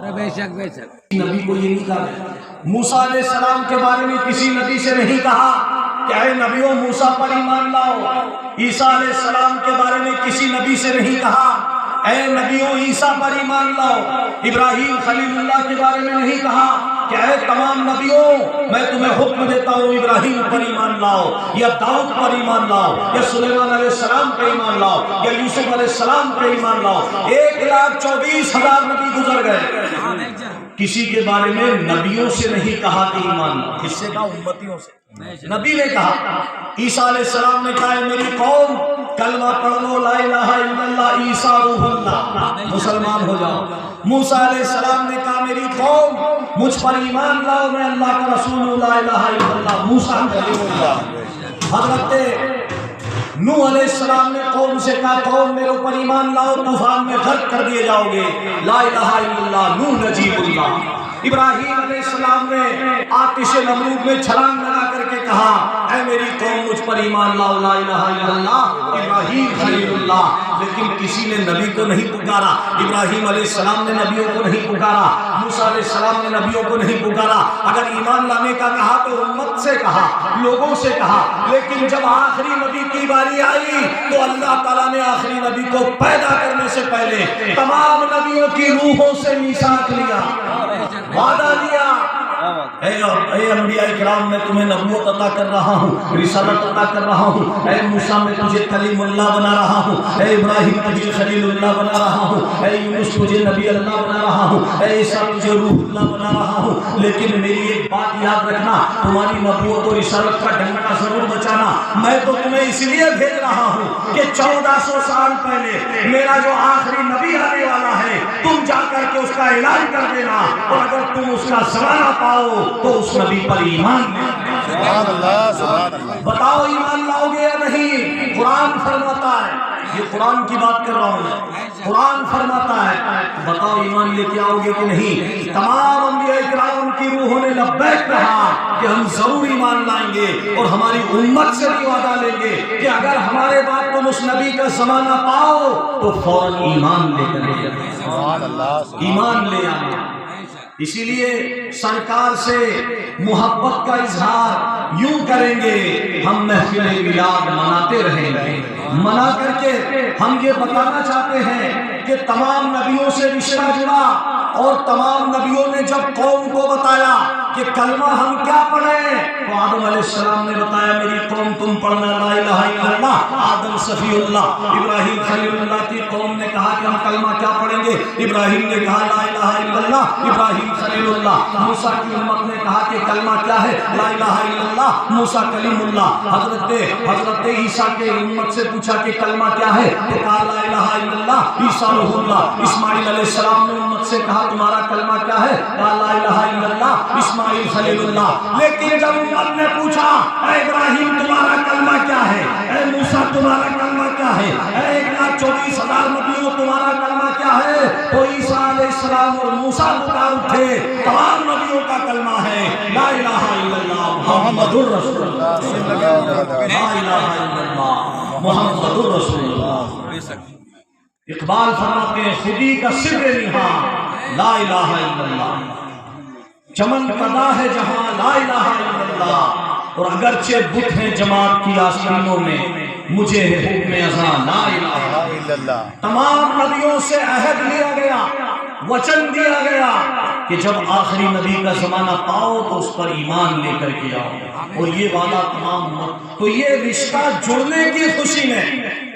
بے شک بے شک نبی کو یہ نہیں کہا. موسیٰ علیہ السلام کے بارے میں کسی نبی سے نہیں کہا کہ اے نبیوں موسیٰ پر ایمان لاؤ. عیسیٰ علیہ السلام کے بارے میں کسی نبی سے نہیں کہا اے نبیوں عیسیٰ پر ایمان لاؤ. ابراہیم خلیل اللہ کے بارے میں نہیں کہا کہ اے تمام نبیوں میں تمہیں حکم دیتا ہوں ابراہیم پر ایمان لاؤ یا داؤد پر ایمان لاؤ یا سلیمان علیہ السلام پر ایمان لاؤ یا یوسف علیہ السلام پر ایمان لاؤ. 1,24,000 نبی گزر گئے. کسی کے بارے میں نبیوں سے نہیں کہا کہ ایمان لاؤ. کس سے کہا؟ امتیوں سے. نبی نے کہا. عیسیٰ علیہ السلام نے کہا میری قوم کلمہ پڑھ لو لا الہ الا اللہ عیسیٰ روح اللہ مسلمان ہو جاؤ. موسیٰ علیہ السلام نے کہا میری قوم مجھ پر ایمان لاؤ میں اللہ کا رسول ہوں لا الہ الا اللہ موسیٰ کلیم اللہ. حضرت نوح علیہ السلام نے قوم سے کہا قوم میرے اوپر ایمان لاؤ طوفان میں غرق کر دیے جاؤ گے لا الہ الا اللہ نوح نجیب اللہ. ابراہیم علیہ السلام نے آتش نمرود میں چھلانگ لگا کر کے کہا اے میری قوم مجھ پر ایمان لاؤ لا الہ الا اللہ ابراہیم خلیل اللہ. لیکن کسی نے نبی کو نہیں پکارا. ابراہیم علیہ السلام نے نبیوں کو نہیں پکارا. موسیٰ علیہ السلام نے نبیوں کو نہیں پکارا. اگر ایمان لانے کا کہا تو امت سے کہا لوگوں سے کہا. لیکن جب آخری نبی کی باری آئی تو اللہ تعالیٰ نے آخری نبی کو پیدا کرنے سے پہلے تمام نبیوں کی روحوں سے میثاق لیا وعدہ دیا. اے انبیاء کرام میں تمہیں نبوت عطا کر رہا ہوں رسالت عطا کر رہا ہوں. اے موسیٰ میں تجھے کلیم اللہ بنا رہا ہوں. اے ابراہیم تجھے خلیل اللہ بنا رہا ہوں. اے یونس تجھے نبی اللہ بنا رہا ہوں. اے عیسیٰ تجھے روح اللہ بنا رہا ہوں. لیکن میری ایک بات یاد رکھنا تمہاری نبوت اور رسالت کا ڈنڈا ضرور بچانا. میں تو تمہیں اس لیے بھیج رہا ہوں کہ 1400 سال پہلے میرا جو آخری نبی آنے والا ہے تم جا کر کے اس کا اعلان کر دینا اور اگر تم اس کا زمانہ پاؤ تو اس نبی پر ایمان سبحان اللہ سبحان اللہ. بتاؤ ایمان لاؤ گے یا نہیں؟ قرآن فرماتا ہے یہ قرآن کی بات کر رہا ہوں. قرآن فرماتا ہے بتاؤ ایمان لے کے آؤ گے کہ نہیں؟ تمام انبیاء کرام کی روحوں نے لبیک کہا کہ ہم ضرور ایمان لائیں گے اور ہماری امت سے بھی وعدہ لیں گے کہ اگر ہمارے بعد تم اس نبی کا زمانہ پاؤ تو فوراً ایمان لے کر سبحان اللہ ایمان لے آنا. اسی لیے سرکار سے محبت کا اظہار یوں کریں گے ہم محفل میلاد مناتے رہیں گے. منا کر کے ہم یہ بتانا چاہتے ہیں کہ تمام نبیوں سے رشتہ جڑا اور تمام نبیوں نے جب قوم کو بتایا کہ کلمہ ہم کیا پڑھیں تو آدم علیہ السلام نے بتایا میری قوم تم پڑھنا لا الہ الا اللہ. آدم صفی اللہ. ابراہیم خلیل اللہ کی قوم نے کہا کہ ہم کلمہ کیا پڑھیں گے. ابراہیم نے کہا لا الہ الا اللہ. ابراہیم خلیل اللہ. موسیٰ کی امت نے کہا کہ کلمہ کیا ہے لا الہ الا اللہ. موسیٰ کلیم اللہ. حضرت عیسیٰ کے امت سے پوچھا کہ کلمہ کیا ہے تو کہا لا الہ الا اللہ عیسیٰ روح اللہ. اسماعیل علیہ السلام نے امت سے کہا تمہارا کلمہ کیا ہے کہا لا الہ الا اللہ اسماعیل خلیل اللہ. لیکن جب امت نے پوچھا اے ابراہیم تمہارا کلمہ کیا ہے اے موسیٰ تمہارا کلمہ کیا ہے اے 1,24,000 نبیوں تمہارا کلمہ کیا ہے تو عیسیٰ علیہ السلام اور موسیٰ پکار اٹھے تمام نبیوں کا کلمہ ہے لا الہ الا اللہ محمد الرسول اللہ لا الہ الا اللہ محمد الرسول اللہ. اقبال فرماتے ہیں خودی کا سر نہاں لا الہ الا اللہ. چمن قدا ہے جہاں لا الہ الا اللہ. اور اگرچہ بت ہیں جماعت کی آستینوں میں مجھے ہے حکم ازاں لا الہ الا اللہ. تمام نبیوں سے عہد لیا گیا وچن دیا گیا کہ جب آخری نبی کا زمانہ پاؤ تو اس پر ایمان لے کر کے آؤ. اور یہ وعدہ تمام تو یہ رشتہ جڑنے کی خوشی میں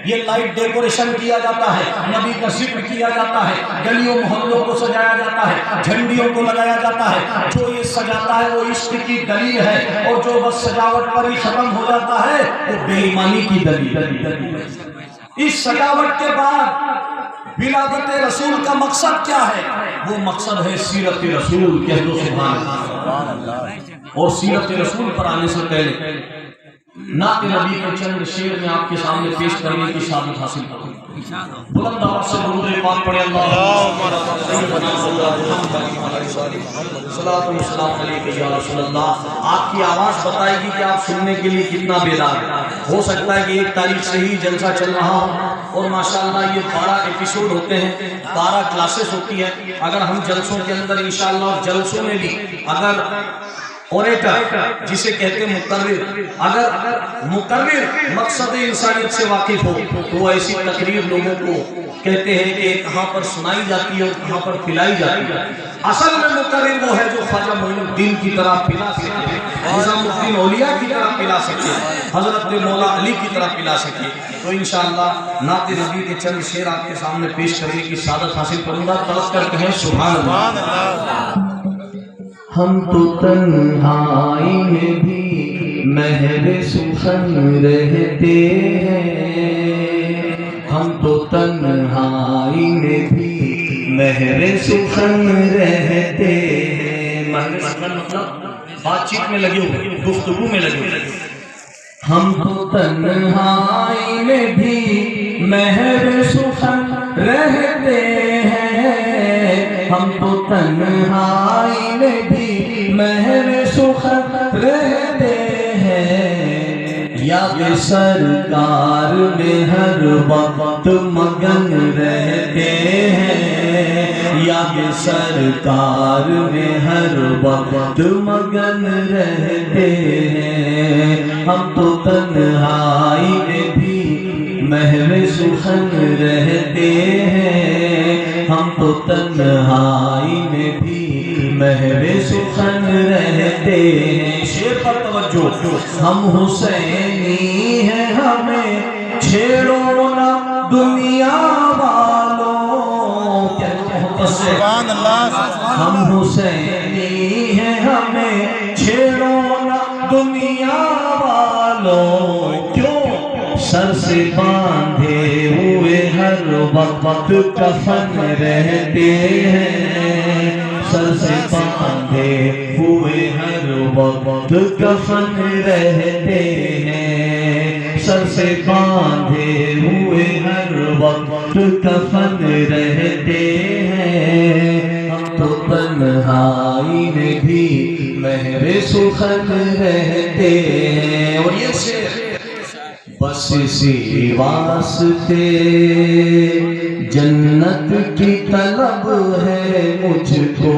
یہ لائٹ ڈیکوریشن کیا جاتا ہے نبی کا ذکر کیا جاتا ہے گلیوں محلوں کو سجایا جاتا ہے جھنڈیوں کو لگایا جاتا ہے. جو یہ سجاتا ہے وہ عشق کی دلیل ہے اور جو بس سجاوٹ پر ہی ختم ہو جاتا ہے وہ بے ایمانی کی دلیل. اس سجاوٹ کے بعد ولادت رسول کا مقصد کیا ہے؟ وہ مقصد ہے سیرت رسول. کہہ دو سبحان اللہ. اور سیرت رسول پر آنے سے پہلے نعت نبی کے چند شعر میں آپ کے سامنے پیش کرنے کی سعادت حاصل کروں. بلند آواز سے درود پاک پڑھیں اللہ. آپ کی آواز بتائے گی کہ آپ سننے کے لیے کتنا بیدار ہے. ہو سکتا ہے کہ ایک تاریخ سے ہی جلسہ چل رہا ہو اور ماشاءاللہ یہ 12 ایپیسوڈ ہوتے ہیں، 12 کلاسز ہوتی ہیں. اگر ہم جلسوں کے اندر انشاءاللہ اور جلسوں میں بھی اگر اوریٹر جسے کہتے ہیں مقرر، اگر مقرر مقصد انسانیت سے واقف ہو تو وہ ایسی تقریر لوگوں کو کہتے ہیں کہ کہاں پر سنائی جاتی ہے اور کہاں پر پلائی جاتی ہے. اصل میں مقرر وہ ہے جو خواجہ معین الدین کی طرح پلا سکے، نظام الدین اولیاء کی طرح پلا سکے، حضرت مولا علی کی طرح پلا سکے. تو انشاءاللہ نعت نبی کے چند شعر آپ کے سامنے پیش کرنے کی سعادت حاصل کروں گا. طلب کر کہیں سبحان اللہ. ہم تو تنہائی میں بھی محو سخن رہتے ہیں، ہم تو تنہائی میں بھی محو سخن رہتے ہیں. محو سخن مطلب بات چیت میں لگے ہوئے، گفتگو میں لگے ہوئے. ہم تو تنہائی میں بھی محو سخن رہتے ہیں، ہم تو تنہائی میں بھی محو سخن رہتے ہیں. یاد سرکار میں ہر وقت مگن رہتے ہیں، یاد سرکار میں ہر وقت مگن رہتے ہیں. ہم تو تنہائی میں بھی محو سخن رہتے ہیں، ہم تو تنہائی میں بھی محو سخن رہتے ہیں. شعر پر توجہ. ہم حسینی ہیں ہمیں چھیڑو نہ دنیا والوں. سبحان اللہ. ہم حسینی ہیں ہمیں چھیڑو نہ دنیا والوں. کیوں؟ سر سے باندھے ہوئے ہر وقت کفن رہتے ہیں، سر سے باندھے ہوئے ہر وقت کفن رہتے ہیں، سر سے باندھے ہوئے ہر وقت کفن رہتے ہیں. ہم تو تنہائی میں بھی محو سخن رہتے ہیں. اور یہ شعر بس اسی واسطے جنت کی طلب ہے مجھ کو،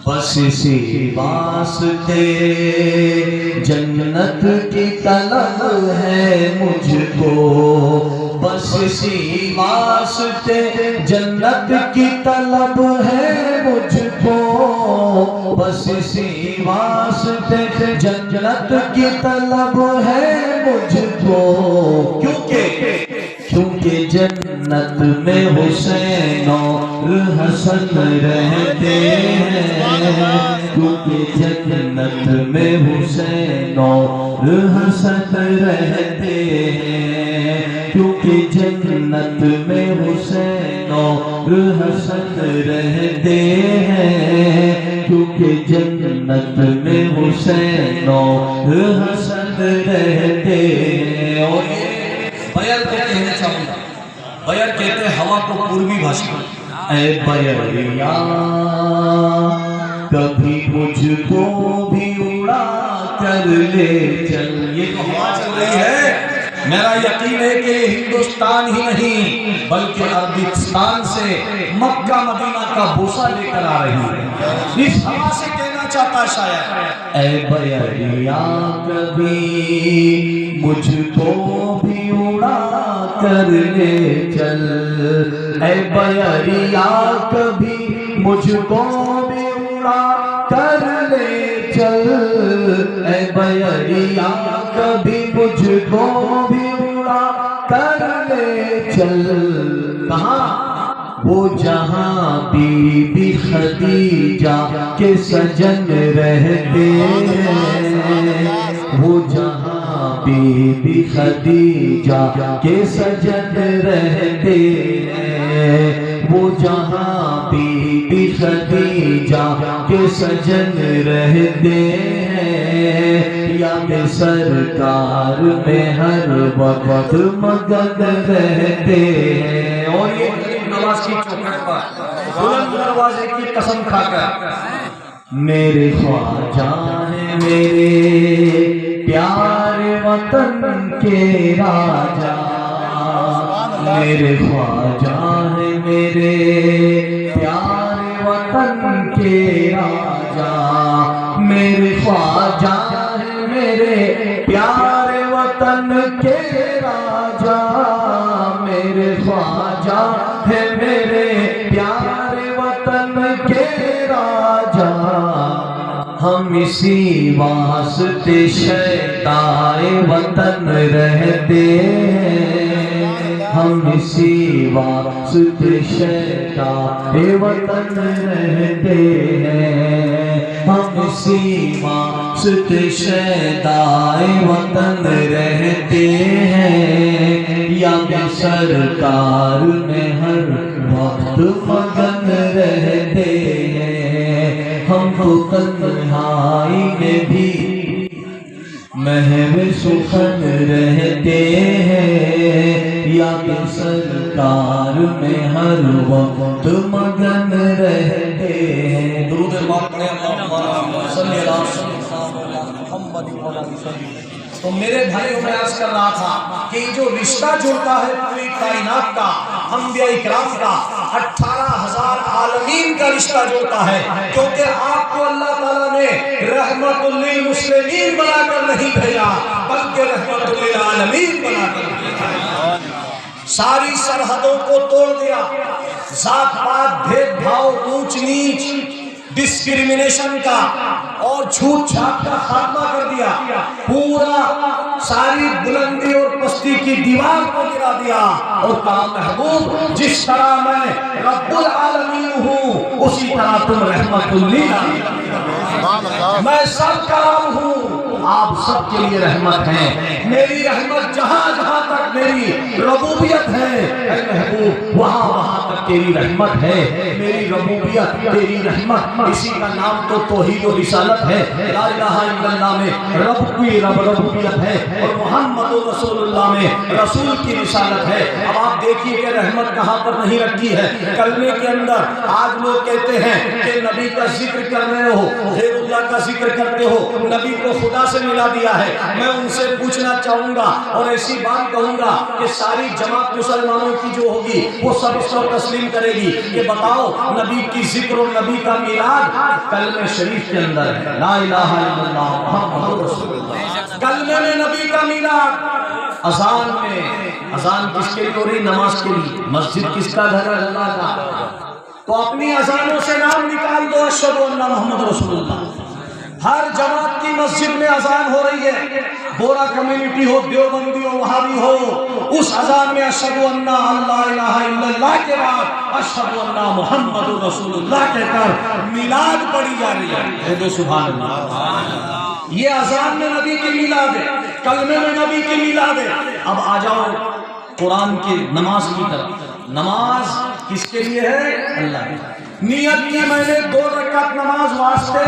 بس اسی واسطے جنت کی طلب ہے مجھ کو، بس اسی واسطے جنت کی طلب ہے مجھ کو، بس اسی واسطے جنت کی طلب ہے مجھ کو. کیونکہ جنت میں حسین اور حسن رہتے ہیں، کیونکہ جنت میں حسین اور حسن رہتے ہیں، کیونکہ جنت میں حسین اور حسن رہتے ہیں، کیونکہ جنت میں حسین اور حسن رہتے ہیں. اور بیان کو کہنا چاہوں گا، بیان کہتے ہیں ہوا کو پوروی بھاشا. اے بیریا کبھی مجھ کو بھی اڑا کر لے چل. یہ تو ہوا چل رہی ہے، میرا یقین ہے کہ ہندوستان ہی نہیں بلکہ عربستان سے مکہ مدینہ کا بوسہ لے کر آ رہی ہے. اس ہوا سے کہنا چاہتا شاید اے بیریا کبھی مجھ کو بھی اڑا کر لے چل، اے بیریا کبھی مجھ کو بھی اڑا کر لے چل، اے بیریا کبھی مجھ کو بھی اڑا کر لے چل. کہاں؟ وہ جہاں بی بی خدیجہ کے سجن رہتے ہیں، وہ جہاں بی بی خدیجہ کے سجن رہتے ہیں، وہ جہاں بی بی خدیجہ کے سجن رہتے ہیں، یاد سرکار میں ہر وقت مگن رہتے ہیں. اور یہ نواز کی چوکھٹ پر بلند دروازے کی قسم کھا کر میرے خواجہ ہیں میرے پیارے وطن کے راجا. میرے خواجہ ہے میرے پیارے وطن کے راجا، میرے خواجہ ہے میرے پیارے وطن کے راجا، میرے خواجہ ہے میرے پیارے وطن کے راجا، ہم اسی واسطے شیدائے وطن رہتے ہیں، ہم اسی واسطے شیدائے وطن رہتے ہیں، ہم اسی واسطے شیدائے وطن رہتے ہیں، یاد سرکار میں ہر وقت مگن رہتے ہیں، ہم تو تنہائی میں بھی محو سخن رہتے ہیں، یاد سرکار میں ہر وقت مگن رہتے ہیں۔ درود پاک پڑھیں اللہم صلی اللہ محمد وسلم۔ تو میرے بھائیوں میں عرض کر رہا تھا کہ جو رشتہ جڑتا ہے پوری کائنات کا، انبیاء اکرام کا، 18,000 عالمین کا رشتہ جڑتا ہے، کیونکہ آپ کو اللہ تعالیٰ نے رحمت للمسلمین بنا کر نہیں بھیجا بلکہ رحمت للعالمین بنا کر بھیجا۔ ساری سرحدوں کو توڑ دیا، ذات پات، بھید بھاؤ، اونچ نیچ، ڈسکریمنیشن کا اور جھوٹ چھاپ کا خاتمہ کر دیا، پورا ساری بلندی اور پستی کی دیوار کو گرا دیا، اور کہا محبوب جس طرح میں رب العالمین ہوں اسی طرح تم رحمت للعالمین، میں سب کا رب ہوں آپ سب کے لیے رحمت ہیں، میری رحمت جہاں جہاں تک میری ربوبیت ہے اے محبوب وہاں وہاں تک تیری رحمت ہے، میری ربوبیت تیری رحمت، اسی کا نام تو توحید و رسالت ہے۔ لا الہ الا اللہ میں رب کی ربوبیت ہے اور محمد رسول اللہ میں رسول کی رسالت ہے۔ اب آپ دیکھیے کہ رحمت کہاں پر نہیں رکھی ہے، کلمے کے اندر آج لوگ کہتے ہیں کہ نبی کا ذکر کر رہے ہو، غیر اللہ کا ذکر کرتے ہو، نبی کو خدا سے ملا دیا ہے۔ میں ان سے پوچھنا چاہوں گا اور ایسی بات کہوں گا کہ ساری جماعت مسلمانوں کی جو ہوگی وہ سب اس کو تسلیم کرے گی کہ بتاؤ نبی کی ذکر اور نبی کا میلاد کلمہ شریف کے اندر ہے، لا الہ الا اللہ محمد رسول اللہ، کلمے میں نبی کا میلاد، اذان میں، اذان کس کے لیے ہو رہی؟ نماز کے لیے، مسجد کس کا گھر ہے؟ اللہ کا، تو اپنی اذانوں سے نام نکال دو اشہد ان محمد رسول اللہ۔ ہر جماعت کی مسجد میں اذان ہو رہی ہے، بورا کمیونٹی ہو، دیوبندی ہو، وہابی ہو، اس اذان میں اشہد ان لا الہ الا اللہ کے بعد اشہد ان محمد رسول اللہ کہہ کر میلاد پڑھی جا رہی ہے۔ دو سبحان اللہ، یہ اذان میں نبی کی میلاد ہے، کلمے میں نبی کی میلاد ہے۔ اب آ جاؤ قرآن کی نماز کی طرف، نماز کس کے لیے ہے؟ اللہ کی۔ نیت کی میں نے 2 رکعت نماز واسطے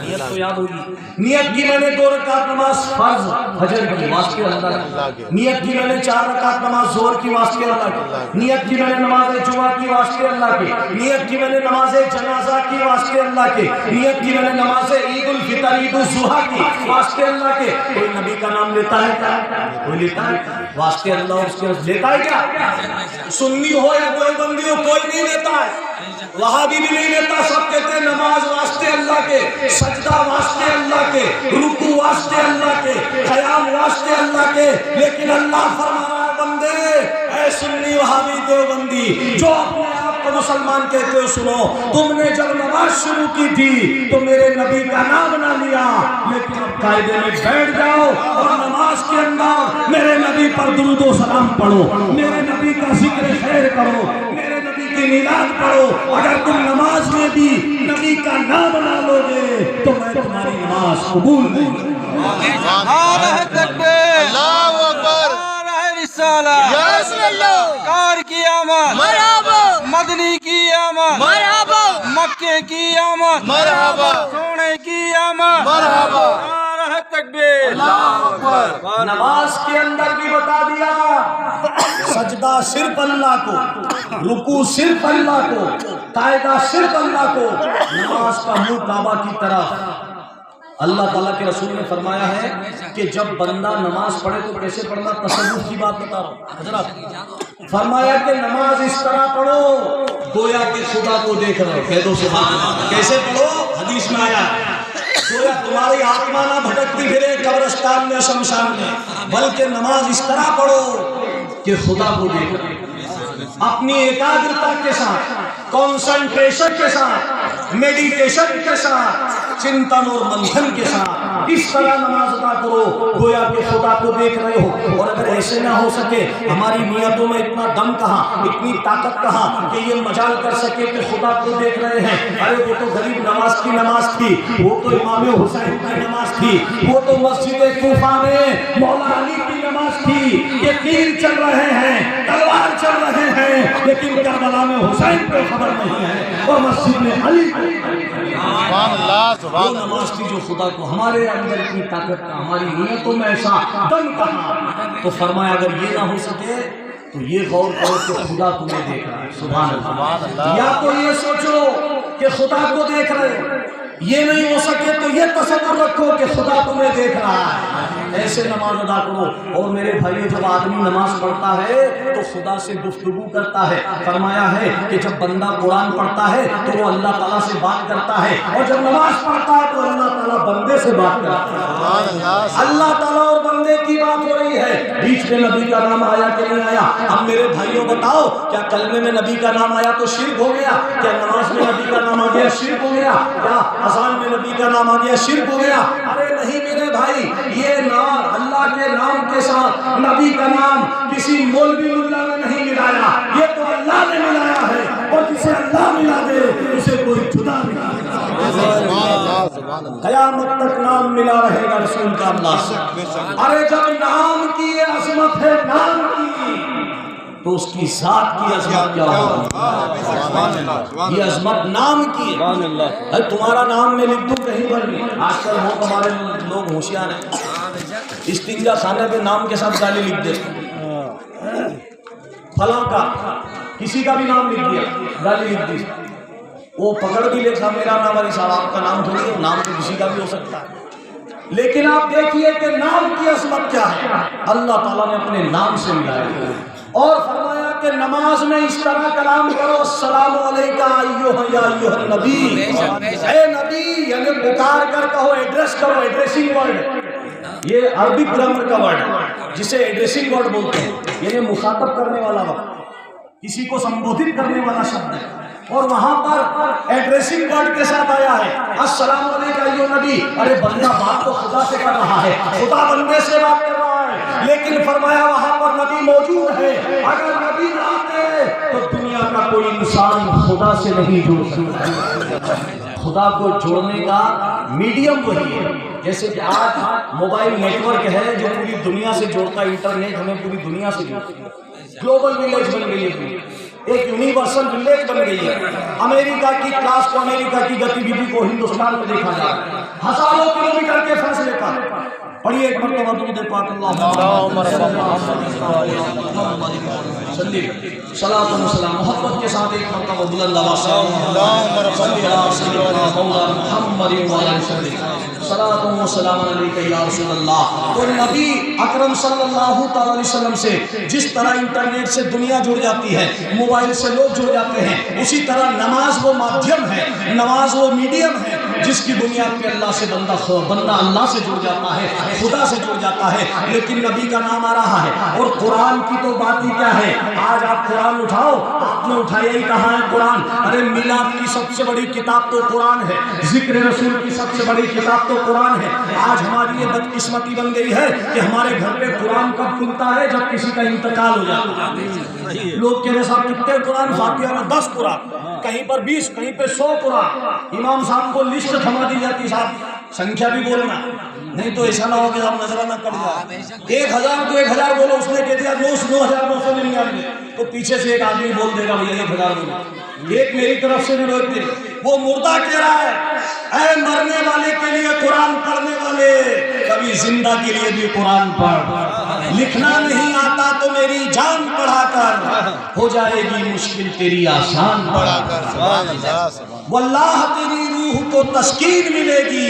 نیت تو یاد ہوگی، نیت کی میں نے 2 رکعت نماز فرض فجر کی واسطے اللہ کی، نیت کی میں نے 4 رکعت نماز ظہر کی واسطے اللہ کی، نیت کی میں نے نماز جمعہ کی واسطے اللہ کی، نیت کی میں نے نماز جنازہ کی واسطے اللہ کی، نیت کی میں نے نماز عید الفطر عید الضحیٰ کی واسطے اللہ کے۔ کوئی نبی کا نام لیتا ہے کیا؟ کوئی لیتا ہے واسطے اللہ اس کے لیتا ہے کیا؟ سنی ہو یا کوئی بندی ہو کوئی نہیں لیتا ہے، وہابی بھی نہیں لیتا، سب کہتے ہیں نماز واسطے اللہ کے، سجدہ واسطے اللہ کے، رکوع واسطے اللہ کے، قیام واسطے اللہ کے، لیکن اللہ فرما رہا ہے بندے اے سنی وہابی دیوبندی جو اپنے آپ کو مسلمان کہتے ہو، سنو تم نے جب نماز شروع کی تھی تو میرے نبی کا نام نہ لیا، لیکن اب قاعدے میں بیٹھ جاؤ اور نماز کے اندر میرے نبی پر درود و سلام پڑھو، میرے نبی کا ذکر خیر کرو، میرے نبی کی میلاد پڑھو۔ اگر تم نماز میں بھی نبی کا نام نہ لو گے تو میں تمہاری نماز قبول نہیں کروں۔ نعرہ تکبیر، اللہ اکبر، نعرہ رسالت، یا رسول اللہ، کار کی آمد، مرحبا، مدنی کی آمد، مرحبا، مکے کی آمد، مرحبا، سونے کی آمد، مرحبا، نعرہ تکبیر، اللہ اکبر۔ نماز کے اندر بھی بتا دیا سجدہ صرف اللہ کو، رکوع صرف اللہ کو، قاعدہ صرف اللہ کو، نماز کا منہ کعبہ کی طرف، اللہ تعالیٰ کے رسول نے فرمایا ہے کہ جب بندہ نماز پڑھے تو کیسے پڑھنا، تصوف کی بات بتا رہا ہوں حضرات، فرمایا کہ نماز اس طرح پڑھو گویا کہ خدا کو دیکھ رہے ہو. کہہ دو سبحان اللہ. کیسے پڑھو؟ حدیث میں آیا گویا تمہاری آتما نہ بھٹکتی پھرے قبرستان میں شمشان میں، بلکہ نماز اس طرح پڑھو کہ خدا کو دیکھ رہے ہو. اپنی ایکاگرتا کے ساتھ، کانسنٹریشن کے ساتھ، میڈیٹیشن کے ساتھ، چنتن اور منتھن کے ساتھ اس طرح نماز ادا کرو گویا کہ خدا کو دیکھ رہے ہو. اور اگر ایسے نہ ہو سکے، ہماری نیتوں میں اتنا دم کہاں، اتنی طاقت کہاں کہ یہ مجال کر سکے کہ خدا کو دیکھ رہے ہیں. ارے وہ تو غریب نواز کی نماز تھی، وہ تو امام حسین کی نماز تھی، وہ تو مسجد کوفہ میں مولا علی کی نماز تھی. یہ تیر چل رہے ہیں، تلوار چل رہے ہیں، لیکن کربلا میں حسین کو خبر نہیں ہے اور مسجد میں علی. وہ نماز تھی جو خدا کو، ہمارے اندر اتنی طاقت کا، ہماری نیتوں میں ایسا دم کہاں. تو فرمایا اگر یہ نہ ہو سکے تو یہ غور کرو کہ خدا تمہیں دیکھ رہا ہے. سبحان اللہ. یا تو یہ سوچو کہ خدا کو دیکھ رہے ہو، یہ نہیں ہو سکے تو یہ تصور رکھو کہ خدا تمہیں دیکھ رہا ہے. ایسے نماز ادا کرو. اور میرے بھائی جب آدمی نماز پڑھتا ہے تو خدا سے گفتگو کرتا ہے. فرمایا ہے کہ جب بندہ قرآن پڑھتا ہے تو وہ اللہ تعالیٰ سے بات کرتا ہے، اور جب نماز پڑھتا ہے تو اللہ تعالیٰ بندے سے بات کرتا ہے. اللہ تعالیٰ اور بندے کی بات ہو رہی ہے. بیچ میں نبی کا نام آیا کہ نہیں آیا؟ اب میرے بھائیوں بتاؤ، کیا کلمے میں نبی کا نام آیا تو شرک ہو گیا؟ کیا نماز میں نبی کا نام آ گیا شرک ہو گیا؟ کیا اذان میں نبی کا نام آ گیا شرک ہو گیا؟ ارے نہیں میرے بھائی، یہ نام اللہ کے نام کے ساتھ نبی کا نام کسی مولوی ملا نے نہیں ملایا، یہ تو اللہ نے ملایا ہے. اور جسے اللہ ملا دے اسے کوئی جدا نہیں. قیامت تک نام ملا رہے گا رسول کا اللہ سے. ارے جب نام کی یہ عظمت ہے، نام کی، تو اس کی ذات کی عظمت کیا ہوگی؟ یہ عظمت نام کی ہے. تمہارا نام میں لکھ دوں کہیں پر بھی. آج کل وہ ہمارے لوگ ہوشیار ہیں، استنجا خانے پہ نام کے ساتھ گالی لکھ دے، فلاں کا، کسی کا بھی نام لکھ دیا، گالی لکھ دی. وہ پکڑ بھی لے صاحب میرا نام علی صاحب، آپ کا نام تھوڑی ہے، نام تو کسی کا بھی ہو سکتا ہے. لیکن آپ دیکھیے کہ نام کی عظمت کیا ہے. اللہ تعالیٰ نے اپنے نام سے ملایا اور فرمایا کہ نماز میں اس طرح کلام کرو، السلام علیکہ ایھا یا ایھا النبی. اے نبی یعنی پکار کر کہو، ایڈریس کرو. ایڈریسنگ ورڈ یہ عربی گرامر کا ورڈ ہے جسے ایڈریسنگ ورڈ بولتے ہیں، یعنی مخاطب کرنے والا وقت، کسی کو سمبودھت کرنے والا شبد ہے. اور وہاں پر ایڈریسنگ ورڈ کے ساتھ آیا ہے السلام علیکہ ایھا النبی. ارے بندہ بات تو خدا سے کر رہا ہے، خدا بندے سے بات کر رہا ہے، لیکن فرمایا وہاں پر نبی موجود ہے. اگر نبی نہ آتے تو دنیا کا کوئی انسان خدا سے نہیں جڑ سکتا. خدا کو جوڑنے کا میڈیم وہی ہے. جیسے کہ آج موبائل نیٹ ورک ہے جو پوری دنیا سے جوڑتا ہے، انٹرنیٹ ہمیں پوری دنیا سے جوڑتا ہے. گلوبل ولیج بن گئی ہے، ایک یونیورسل ولیج بن گئی ہے. امریکہ کی کلاس کو، امریکہ کی گتی ویدی کو ہندوستان میں دیکھا جا رہا ہے، ہزاروں کلومیٹر کے فاصلے پر. پڑھیے ایک مرتبہ درود پاک اللہم صلی صلاۃ و سلام محبت کے ساتھ ایک مرتبہ بلند آواز سے اللہم صلی علی سیدنا مولانا محمد و علی وسلم صلاۃ و سلام علیکہ یا رسول اللہ. تو نبی اکرم صلی اللہ تعالی علیہ وسلم سے جس طرح انٹرنیٹ سے دنیا جڑ جاتی ہے، موبائل سے لوگ جڑ جاتے ہیں، اسی طرح نماز وہ مادھیم ہے، نماز وہ میڈیم ہے جس کی بنیاد پہ اللہ سے بندہ اللہ سے جڑ جاتا ہے، خدا سے جڑ جاتا ہے. لیکن نبی کا نام آ رہا ہے. اور قرآن کی تو بات ہی کیا ہے. آج آپ قرآن اٹھاؤ، آپ نے اٹھایا ہی کہاں ہے قرآن. ارے میلاد کی سب سے بڑی کتاب تو قرآن ہے، ذکر رسول کی سب سے بڑی کتاب تو قرآن ہے. آج ہماری یہ بدقسمتی بن گئی ہے کہ ہمارے گھر پہ قرآن کب کھلتا ہے؟ جب کسی کا انتقال ہو جاتا ہے. لوگ کہہ رہے صاحب کتنے قرآن؟ فاتحہ میں 10 قرآن، کہیں پر 20، کہیں پہ 100 قرآن. امام صاحب کو لسٹ تھما دی جاتی، صاحب سنکھیا بھی بولنا، نہیں تو ایسا نہ ہو کہ آپ نظرانہ کٹ جائے. 1000 تو 1000 بولو، اس نے کہہ دیا 9999 تو پیچھے سے ایک آدمی بول دے گا بھیا 1000 بولو. ایک میری طرف سے بھی روکتے، وہ مردہ کہہ رہا ہے اے مرنے والے کے لیے قرآن پڑھنے والے، کبھی زندہ کے لیے بھی قرآن پڑھ. لکھنا نہیں آتا تو میری جان پڑھا کر، ہو جائے گی مشکل تیری آسان پڑھا کر. واللہ تیری روح کو تسکین ملے گی